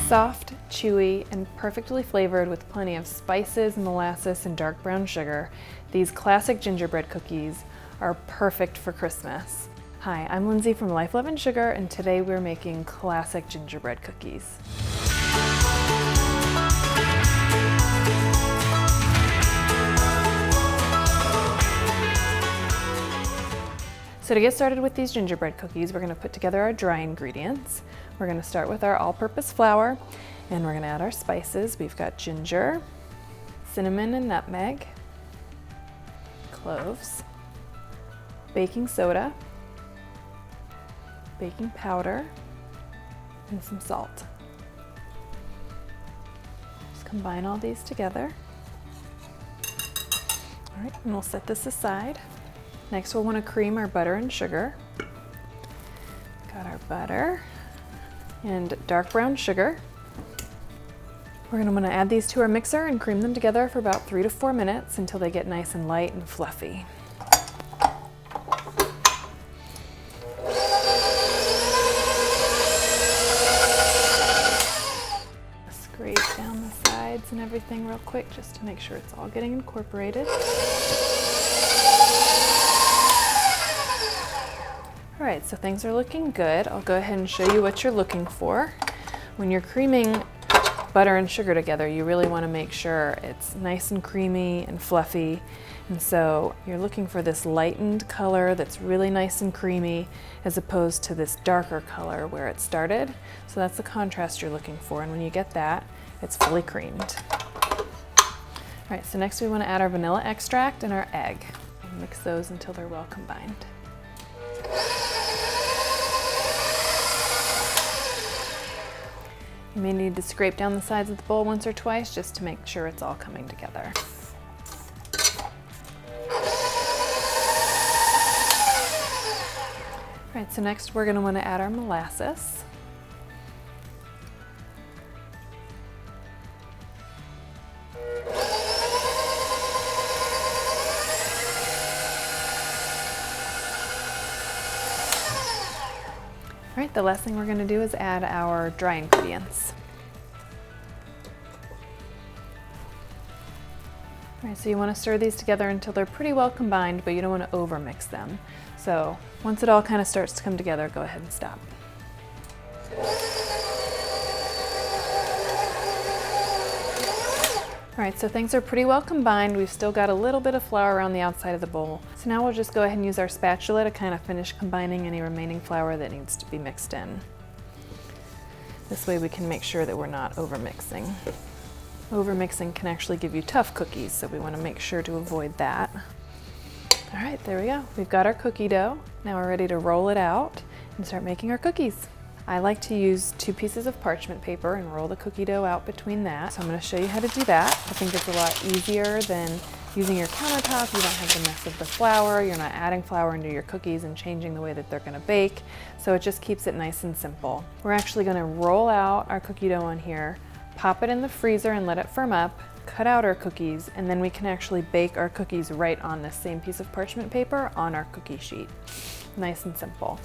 Soft, chewy, and perfectly flavored with plenty of spices, molasses, and dark brown sugar, these classic gingerbread cookies are perfect for Christmas. Hi, I'm Lindsay from Life, Love, and Sugar, and today we're making classic gingerbread cookies. So to get started with these gingerbread cookies, we're going to put together our dry ingredients. We're going to start with our all-purpose flour, and we're going to add our spices. We've got ginger, cinnamon and nutmeg, cloves, baking soda, baking powder, and some salt. Just combine all these together. All right, and we'll set this aside. Next, we'll want to cream our butter and sugar. Got our butter and dark brown sugar. We're going to want to add these to our mixer and cream them together for about 3 to 4 minutes until they get nice and light and fluffy. Scrape down the sides and everything real quick just to make sure it's all getting incorporated. All right, so things are looking good. I'll go ahead and show you what you're looking for. When you're creaming butter and sugar together, you really want to make sure it's nice and creamy and fluffy. And so you're looking for this lightened color that's really nice and creamy as opposed to this darker color where it started. So that's the contrast you're looking for. And when you get that, it's fully creamed. All right, so next we want to add our vanilla extract and our egg. And mix those until they're well combined. You may need to scrape down the sides of the bowl once or twice just to make sure it's all coming together. All right, so next we're going to want to add our molasses. All right, the last thing we're going to do is add our dry ingredients. All right, so you want to stir these together until they're pretty well combined, but you don't want to overmix them. So once it all kind of starts to come together, go ahead and stop. All right, so things are pretty well combined. We've still got a little bit of flour around the outside of the bowl. So now we'll just go ahead and use our spatula to kind of finish combining any remaining flour that needs to be mixed in. This way we can make sure that we're not overmixing. Overmixing can actually give you tough cookies, so we want to make sure to avoid that. All right, there we go. We've got our cookie dough. Now we're ready to roll it out and start making our cookies. I like to use 2 pieces of parchment paper and roll the cookie dough out between that. So I'm going to show you how to do that. I think it's a lot easier than using your countertop. You don't have the mess of the flour. You're not adding flour into your cookies and changing the way that they're going to bake. So it just keeps it nice and simple. We're actually going to roll out our cookie dough on here, pop it in the freezer and let it firm up, cut out our cookies, and then we can actually bake our cookies right on this same piece of parchment paper on our cookie sheet. Nice and simple.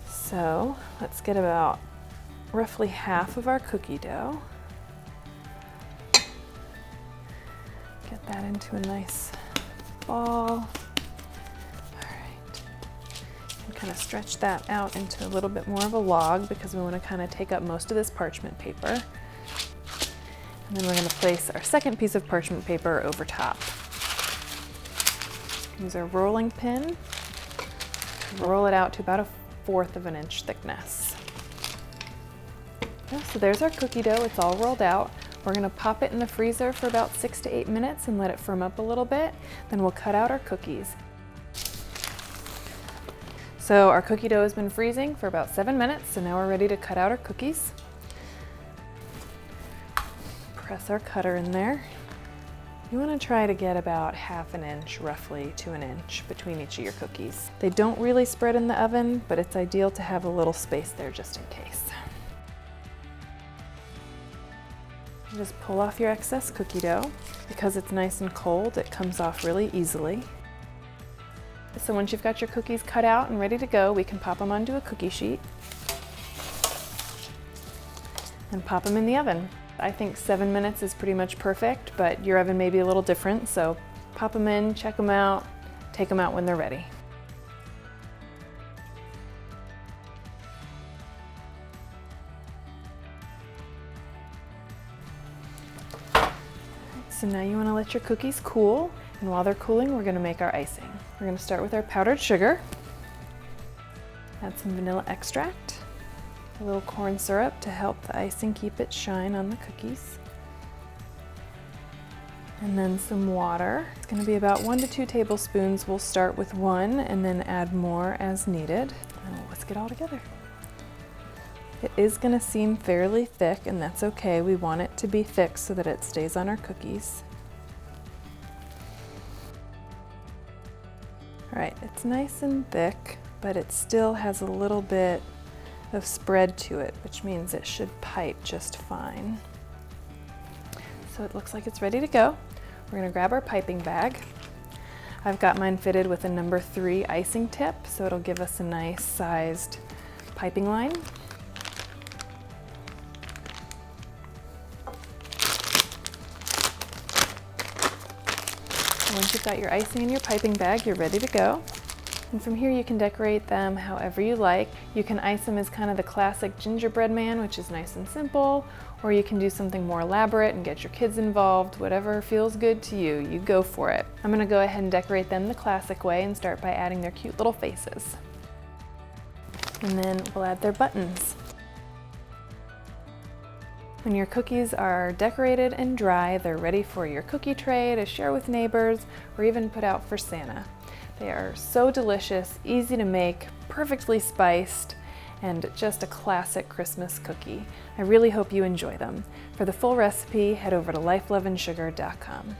So let's get about roughly half of our cookie dough. Get that into a nice ball. All right. And kind of stretch that out into a little bit more of a log because we want to kind of take up most of this parchment paper. And then we're going to place our second piece of parchment paper over top. Use our rolling pin. Roll it out to about 1/4 of an inch thickness. Okay, so there's our cookie dough. It's all rolled out. We're going to pop it in the freezer for about 6 to 8 minutes and let it firm up a little bit. Then we'll cut out our cookies. So our cookie dough has been freezing for about 7 minutes, so now we're ready to cut out our cookies. Press our cutter in there. You want to try to get about 1/2 inch, roughly, to 1 inch between each of your cookies. They don't really spread in the oven, but it's ideal to have a little space there just in case. Just pull off your excess cookie dough. Because it's nice and cold, it comes off really easily. So once you've got your cookies cut out and ready to go, we can pop them onto a cookie sheet. and pop them in the oven. I think 7 minutes is pretty much perfect, but your oven may be a little different, so pop them in, check them out, take them out when they're ready. So now you want to let your cookies cool, and while they're cooling, we're going to make our icing. We're going to start with our powdered sugar, add some vanilla extract, a little corn syrup to help the icing keep its shine on the cookies, and then some water. It's going to be about 1 to 2 tablespoons. We'll start with 1 and then add more as needed. And we'll whisk it all together. It is going to seem fairly thick, and that's okay. We want it to be thick so that it stays on our cookies. All right, it's nice and thick, but it still has a little bit of spread to it, which means it should pipe just fine. So it looks like it's ready to go. We're going to grab our piping bag. I've got mine fitted with a number 3 icing tip, so it'll give us a nice sized piping line. Once you've got your icing in your piping bag, you're ready to go. And from here you can decorate them however you like. You can ice them as kind of the classic gingerbread man, which is nice and simple, or you can do something more elaborate and get your kids involved. Whatever feels good to you, you go for it. I'm gonna go ahead and decorate them the classic way and start by adding their cute little faces. And then we'll add their buttons. When your cookies are decorated and dry, they're ready for your cookie tray to share with neighbors or even put out for Santa. They are so delicious, easy to make, perfectly spiced, and just a classic Christmas cookie. I really hope you enjoy them. For the full recipe, head over to lifeloveandsugar.com.